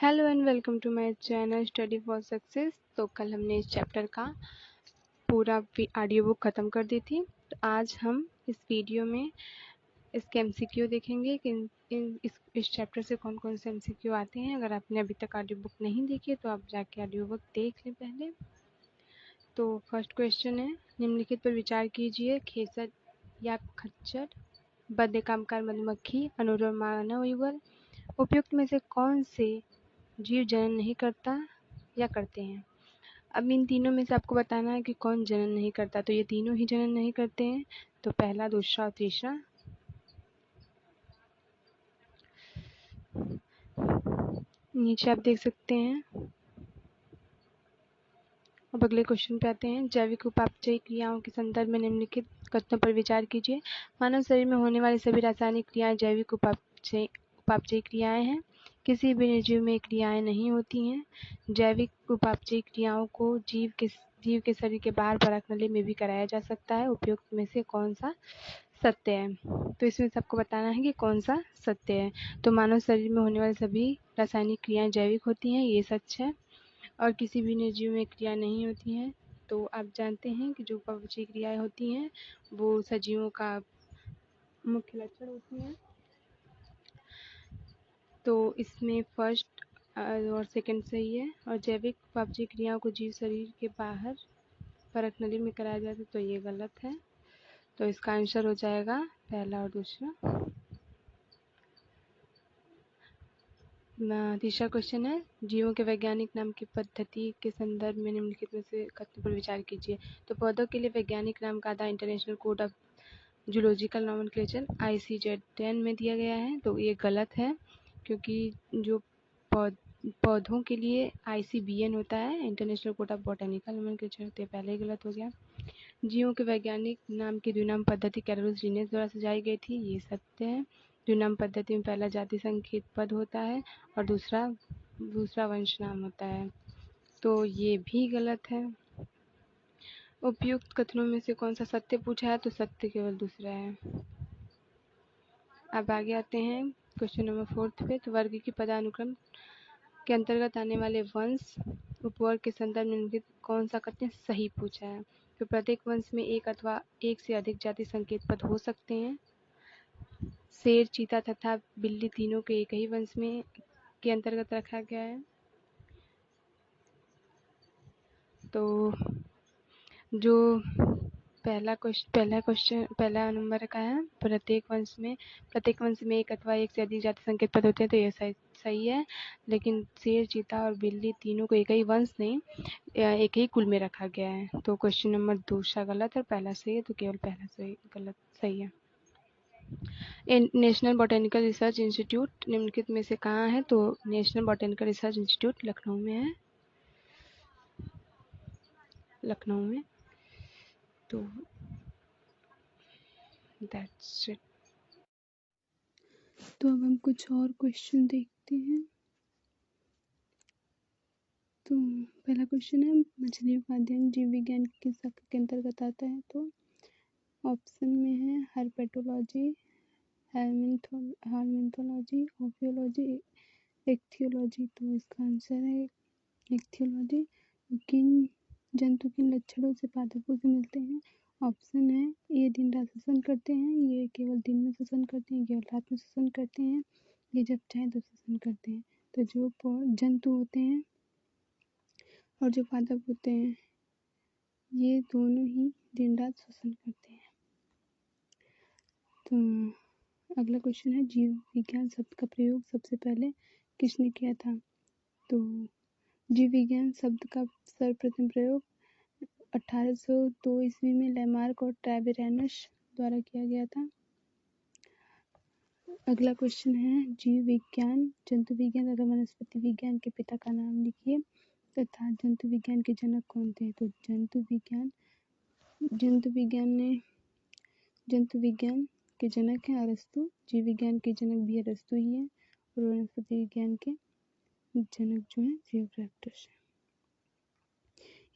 Hello and welcome to my channel study for success. तो कल हमने इस चैप्टर का पूरा ऑडियो बुक ख़त्म कर दी थी। तो आज हम इस वीडियो में इसके एमसीक्यू देखेंगे कि इस चैप्टर से कौन कौन से एमसीक्यू आते हैं। अगर आपने अभी तक ऑडियो बुक नहीं देखी तो आप जाके ऑडियो बुक देख लें पहले। तो फर्स्ट क्वेश्चन है, निम्नलिखित पर विचार कीजिए। खेसर या खच्चर, बद्य कामकार मधुमक्खी, अनुरोध मानव युगल, उपयुक्त में से कौन से जीव जनन नहीं करता या करते हैं। अब इन तीनों में से आपको बताना है कि कौन जनन नहीं करता। तो ये तीनों ही जनन नहीं करते हैं। तो पहला, दूसरा और तीसरा। नीचे आप देख सकते हैं। अब अगले क्वेश्चन पे आते हैं। जैविक उपापचयी क्रियाओं के संदर्भ में निम्नलिखित कथनों पर विचार कीजिए। मानव शरीर में होने वाली सभी रासायनिक क्रियाएं जैविक उपापचयी क्रियाएं हैं। किसी भी निर्जीव में क्रियाएं नहीं होती हैं। जैविक उपापचयी क्रियाओं को जीव के शरीर के बाहर परख नली में भी कराया जा सकता है। उपयुक्त में से कौन सा सत्य है। तो इसमें सबको बताना है कि कौन सा सत्य है। तो मानव शरीर में होने वाली सभी रासायनिक क्रियाएं जैविक होती हैं, ये सच है। और किसी भी निर्जीव में क्रिया नहीं होती हैं। तो आप जानते हैं कि जो उपापचयी क्रियाएं होती हैं वो सजीवों का मुख्य लक्षण होती हैं। तो इसमें फर्स्ट और सेकंड सही है। और जैविक उपापचयी क्रियाओं को जीव शरीर के बाहर परख नली में कराया जाता है, तो ये गलत है। तो इसका आंसर हो जाएगा पहला और दूसरा। तीसरा क्वेश्चन है, जीवों के वैज्ञानिक नाम की पद्धति के संदर्भ में निम्नलिखित में से कथन पर विचार कीजिए। तो पौधों के लिए वैज्ञानिक नाम का आधार International Code of Zoological Nomenclature ICZ-10 में दिया गया है। तो ये गलत है, क्योंकि जो पौधों के लिए ICBN होता है, international Code of botanical nomenclature. तो पहले ही गलत हो गया। जीवों के वैज्ञानिक नाम की द्विनाम पद्धति कैरोलस लिनेस द्वारा सुझाई गई थी, ये सत्य है। द्विनाम पद्धति में पहला जाति संकेत पद होता है और दूसरा वंश नाम होता है। तो ये भी गलत है। उपयुक्त कथनों में से कौन सा सत्य पूछा है, तो सत्य केवल दूसरा है। अब आगे आते हैं क्वेश्चन नंबर 4 पे। तो वर्ग की पदानुक्रम के अंतर्गत आने वाले वंश उपवर्ग के संदर्भ में कौन सा कथन सही पूछा है। तो प्रत्येक वंश में एक अथवा एक से अधिक जाति संकेत पद हो सकते हैं। शेर, चीता तथा बिल्ली तीनों के एक ही वंश में के अंतर्गत रखा गया है। तो जो पहला नंबर का है, प्रत्येक वंश में एक अथवा एक से अधिक जाति संकेत पद होते हैं, तो ये सही है। लेकिन शेर, चीता और बिल्ली तीनों को एक ही वंश नहीं, एक ही कुल में रखा गया है। तो क्वेश्चन नंबर दूसरा गलत है, पहला सही है। तो केवल पहला सही है। नेशनल बॉटेनिकल रिसर्च इंस्टीट्यूट निम्नलिखित में से कहाँ है। तो national botanical research institute Lucknow में है, लखनऊ में। तो दैट्स इट। तो अब हम कुछ और क्वेश्चन देखते हैं। तो पहला क्वेश्चन है, मछलियों का अध्ययन जीव विज्ञान की किस शाखा के अंतर्गत आता है। तो ऑप्शन में है हर्पेटोलॉजी, हेलमिंथोलॉजी, ओफियोलॉजी, इक्थियोलॉजी। तो इसका आंसर है इक्थियोलॉजी। किन जंतु किन लक्षणों से पादपों से मिलते हैं। ऑप्शन है, ये दिन रात श्वसन करते हैं, ये केवल दिन में श्वसन करते हैं, केवल रात में श्वसन करते हैं, ये जब चाहे तो श्वसन करते हैं। तो जो जंतु होते हैं और जो पादप होते हैं, ये दोनों ही दिन रात श्वसन करते हैं। तो अगला क्वेश्चन है, जीव विज्ञान शब्द का प्रयोग सबसे पहले किसने किया था। तो जीव विज्ञान शब्द का सर्वप्रथम प्रयोग 1802 ईस्वी में लैमार्क और ट्रावेरियस द्वारा किया गया था। अगला क्वेश्चन है, जीव विज्ञान, जंतु विज्ञान तथा वनस्पति विज्ञान के पिता का नाम लिखिए तथा जंतु विज्ञान के जनक कौन थे। तो जंतु विज्ञान के जनक हैं अरस्तु। जीव विज्ञान के जनक भी अरस्तु ही हैं। और वनस्पति विज्ञान के जनक जो हैं जियोफ्रेक्टस हैं।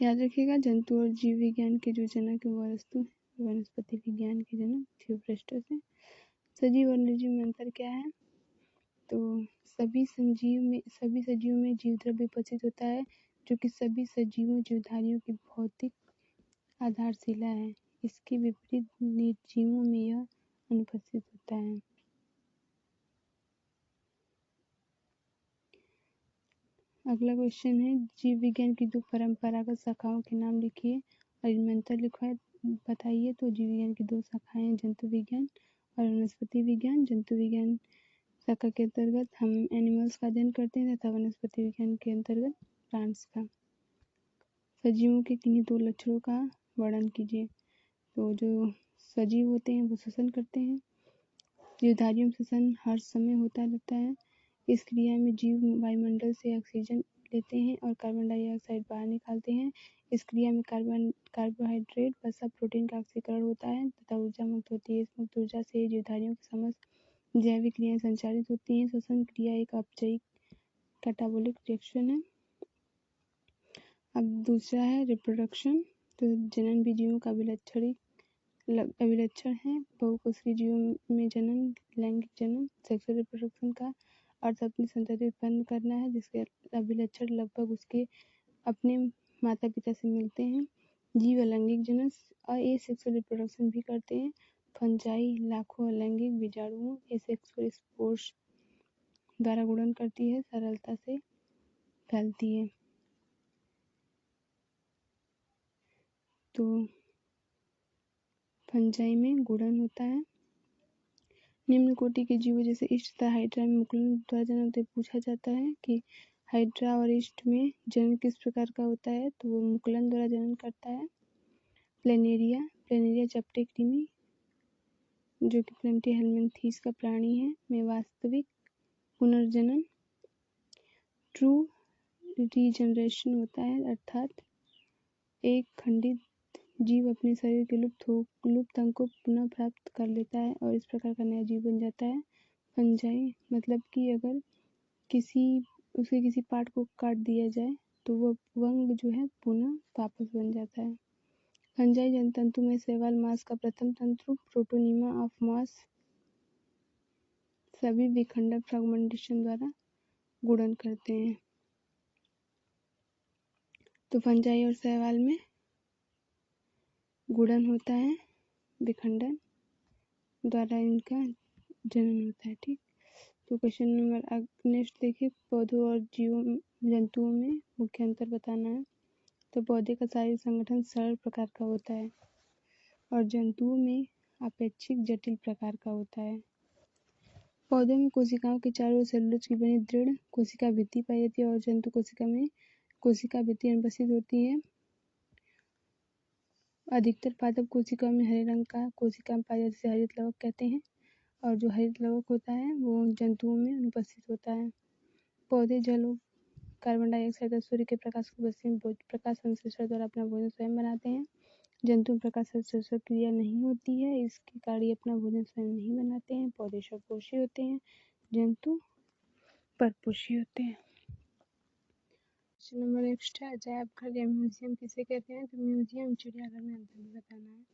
याद रखिएगा, जंतु और जीव विज्ञान के जो जनक है वो अरस्तु है, वनस्पति विज्ञान के जनक जियोफ्रेक्टस हैं। सजीव और निर्जीव में अंतर क्या है। तो सभी सजीवों में जीवद्रव्य उपस्थित होता है, जो कि सभी सजीवों जीवधारियों की भौतिक आधारशिला है। इसके विपरीत निर्जीवों में यह अनुपस्थित होता है। अगला क्वेश्चन है, जीव विज्ञान की 2 परंपरागत शाखाओं के नाम लिखिए और इनमें अंतर लिखवाए बताइए। तो जीव विज्ञान की 2 शाखाएं हैं, जंतु विज्ञान और वनस्पति विज्ञान। जंतु विज्ञान शाखा के अंतर्गत हम एनिमल्स का अध्ययन करते हैं तथा वनस्पति विज्ञान के अंतर्गत प्लांट्स का। सजीवों के किन्हीं 2 लक्षणों का वर्णन कीजिए। तो जो सजीव होते हैं वो श्वसन करते हैं। जीवधारियों में श्वसन हर समय होता रहता है। इस क्रिया में जीव वायुमंडल से ऑक्सीजन लेते हैं और कार्बन डाइऑक्साइड बाहर निकालते हैं। इस क्रिया में कार्बोहाइड्रेट, वसा, प्रोटीन का ऑक्सीकरण होता है तथा ऊर्जा मुक्त होती है। इस मुक्त ऊर्जा से जीवधारियों की समस्त जैविक क्रियाएं संचालित होती हैं। श्वसन क्रिया एक अपचयी कैटाबोलिक रिएक्शन है। अब दूसरा है रिप्रोडक्शन। तो जनन भी जीवों का अभिलक्षण है। बहुकोषीय जीवों में जनन, लैंगिक जनन, सेक्सुअल रिप्रोडक्शन का अर्थ अपनी संतति उत्पन्न करना है, जिसके अभिलक्षण लगभग उसके अपने माता पिता से मिलते हैं। जीव अलैंगिक जनन और एसेक्सुअल रिप्रोडक्शन भी करते हैं। फंजाई लाखों अलैंगिक बीजाणुओं एसेक्सुअल स्पोर्स द्वारा गुणन करती है, सरलता से फैलती है। तो फंजाई में गुणन होता है। निम्न कोटि के जीवों जैसे ईस्ट तथा हाइड्रा में मुकुलन द्वारा जनन होते पूछा जाता है कि हाइड्रा और ईस्ट में जनन किस प्रकार का होता है। तो वो मुकुलन द्वारा जनन करता है। प्लेनेरिया चपटे कृमि, जो कि प्लेटिहेल्मिन्थीस का प्राणी है, में वास्तविक पुनर्जनन ट्रू रीजनरेशन होता है, अर्थात एक खंडित जीव अपने शरीर के लुप्त अंग को पुनः प्राप्त कर लेता है और इस प्रकार का नया जीव बन जाता है। फंजाई मतलब कि अगर उसके किसी पार्ट को काट दिया जाए तो वह अंग जो है पुनः वापस बन जाता है। फंजाई जनतंतु में शैवाल मांस का प्रथम तंतु प्रोटोनीमा ऑफ मांस सभी विखंडन फ्रेगमेंटेशन द्वारा गुणन करते हैं। तो फंजाई और शैवाल में गुणन होता है, विखंडन द्वारा इनका जनन होता है। ठीक, तो क्वेश्चन नंबर नेक्स्ट देखिए, पौधों और जंतुओं में मुख्य अंतर बताना है। तो पौधे का शारीरिक संगठन सरल प्रकार का होता है और जंतुओं में अपेक्षित जटिल प्रकार का होता है। पौधों में कोशिकाओं के चारों ओर सेलुलोज की बनी दृढ़ कोशिका भित्ति पाई जाती है और जंतु कोशिका में कोशिका भित्ति अनुपस्थित होती है। अधिकतर पादप कोशिकाओं में हरे रंग का कोशिका पाया जाता है, जिसे हरित लवक कहते हैं, और जो हरित लवक होता है वो जंतुओं में अनुपस्थित होता है। पौधे जल, कार्बन डाइऑक्साइड तथा सूर्य के प्रकाश को बचते प्रकाश संश्लेषण द्वारा अपना भोजन स्वयं बनाते हैं। जंतु में प्रकाश संश्लेषण क्रिया नहीं होती है, इसके कारण ये अपना भोजन स्वयं नहीं बनाते हैं। पौधे स्वपोषी होते हैं, जंतु परपोषी होते हैं। क्वेश्चन नंबर नेक्स्ट है, अजायब घर या म्यूजियम किसे कहते हैं। तो म्यूजियम चिड़ियाघर में अंतर भी बताना है।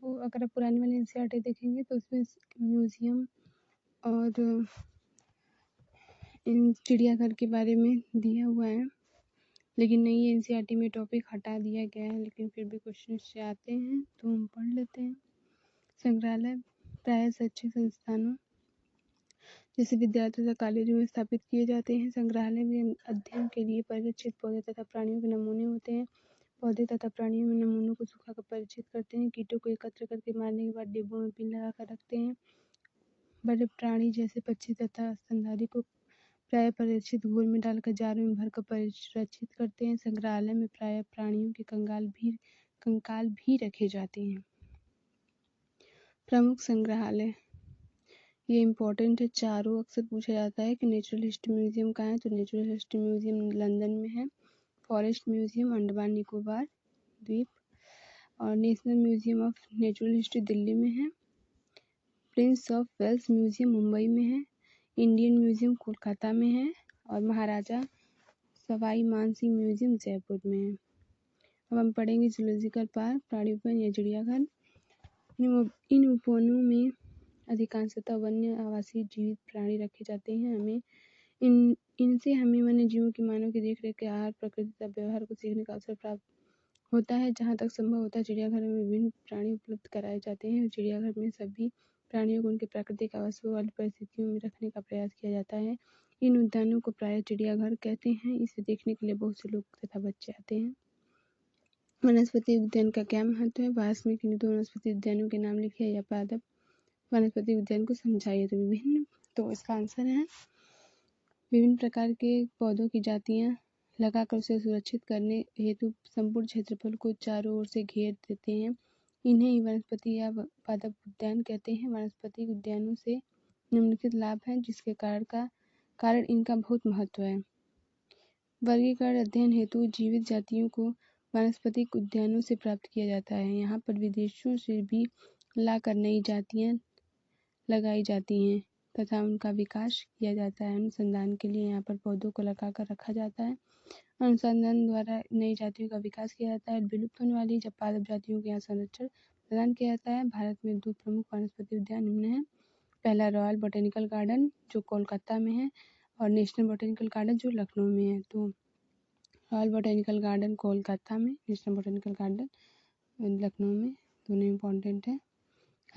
तो अगर आप पुरानी वाली एनसीईआरटी देखेंगे तो उसमें म्यूजियम और इन चिड़ियाघर के बारे में दिया हुआ है, लेकिन नई एनसीईआरटी में टॉपिक हटा दिया गया है, लेकिन फिर भी क्वेश्चन से आते हैं तो हम पढ़ लेते हैं। संग्रहालय प्राय शैक्षिक संस्थानों जैसे विद्यालय तथा कॉलेजों में स्थापित किए जाते हैं। संग्रहालय में अध्ययन के लिए परिरक्षित पौधे तथा प्राणियों के नमूने होते हैं। पौधे तथा प्राणियों में नमूनों को सुखाकर परिचित करते हैं। कीटों को एकत्र करके मारने के बाद डिब्बों में पिन लगाकर रखते हैं। बड़े प्राणी जैसे पक्षी तथा स्तनधारी को प्राय परिरक्षित घोल में डालकर जारों में भरकर परिरक्षित करते हैं। संग्रहालय में प्राय प्राणियों के कंकाल भी रखे जाते हैं। प्रमुख संग्रहालय, ये इम्पोर्टेंट है, चारों अक्सर पूछा जाता है कि नेचुरल हिस्ट्री म्यूजियम कहाँ है। तो नेचुरल हिस्ट्री म्यूजियम लंदन में है। फॉरेस्ट म्यूजियम अंडमान निकोबार द्वीप, और national museum of natural history Delhi में है। Prince of Wales museum Mumbai में है। इंडियन म्यूजियम कोलकाता में है और महाराजा सवाई मानसिंह म्यूजियम जयपुर में है। अब हम पढ़ेंगे जूलॉजिकल पार्क, प्राणी उद्यान या चिड़ियाघर। इन उपवनों में अधिकांशतः वन्य आवासीय जीवित प्राणी रखे जाते हैं। इनसे हमें वन्य जीवों की मानव की देखरेख के आहार, प्रकृति तथा व्यवहार को सीखने का अवसर प्राप्त होता है। जहाँ तक संभव होता है चिड़ियाघर में विभिन्न प्राणी उपलब्ध कराए जाते हैं। चिड़ियाघर में सभी प्राणियों को उनके प्राकृतिक आवास वाली परिस्थितियों में रखने का प्रयास किया जाता है। इन उद्यानों को प्रायः चिड़ियाघर कहते हैं। इसे देखने के लिए बहुत से लोग तथा बच्चे आते हैं। वनस्पति उद्यान का क्या महत्व है? भाषण में किन्हीं 2 वनस्पति उद्यानों के नाम लिखिए या पादप वनस्पति उद्यान को समझाइए। तो इसका आंसर है विभिन्न प्रकार के पौधों की जातियां लगाकर उसे सुरक्षित करने हेतु संपूर्ण क्षेत्रफल को चारों ओर से घेर देते हैं। इन्हें ही वनस्पति या पादप उद्यान कहते हैं। वनस्पति उद्यानों से निम्नलिखित लाभ हैं जिसके कारण इनका बहुत महत्व है। वर्गीकरण अध्ययन हेतु जीवित जातियों को वनस्पतिक उद्यानों से प्राप्त किया जाता है। यहाँ पर विदेशों से भी लाकर नई जातियाँ लगाई जाती हैं तथा उनका विकास किया जाता है। अनुसंधान के लिए यहाँ पर पौधों को लगाकर रखा जाता है। अनुसंधान द्वारा नई जातियों का विकास किया जाता है। विलुप्त होने वाली पादप जातियों के यहाँ संरक्षण प्रदान किया जाता है। भारत में 2 प्रमुख वनस्पति उद्यान निम्न हैं। पहला रॉयल बोटेनिकल गार्डन जो कोलकाता में है और नेशनल बोटेनिकल गार्डन जो लखनऊ में है। तो रॉयल बोटेनिकल गार्डन कोलकाता में, नेशनल बोटेनिकल गार्डन लखनऊ में, दोनों इम्पोर्टेंट है।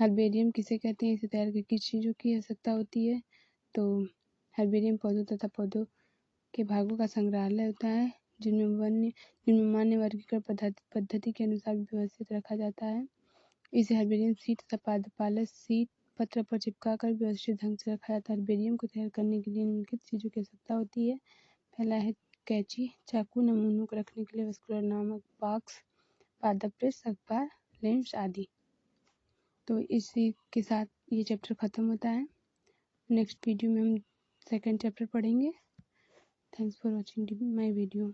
हर्बेरियम किसे कहते हैं? इसे तैयार करके किस चीज़ों की आवश्यकता होती है? तो हर्बेरियम पौधों तथा पौधों के भागों का संग्रहालय होता है जिनमें मान्य वर्गीकरण पद्धति के अनुसार व्यवस्थित रखा जाता है। इसे हर्बेरियम सीट तथा पादपालस सीट पत्र पर चिपकाकर व्यवस्थित ढंग से रखा जाता है। हर्बेरियम को तैयार करने के लिए निम्नलिखित चीज़ों की आवश्यकता होती है। पहला है कैंची, चाकू, नमूनों को रखने के लिए वस्कुलर नामक बॉक्स, पादप प्रेस, अखबार, लेंस आदि। तो इसी के साथ ये चैप्टर ख़त्म होता है। नेक्स्ट वीडियो में हम सेकंड चैप्टर पढ़ेंगे। Thanks for watching my video.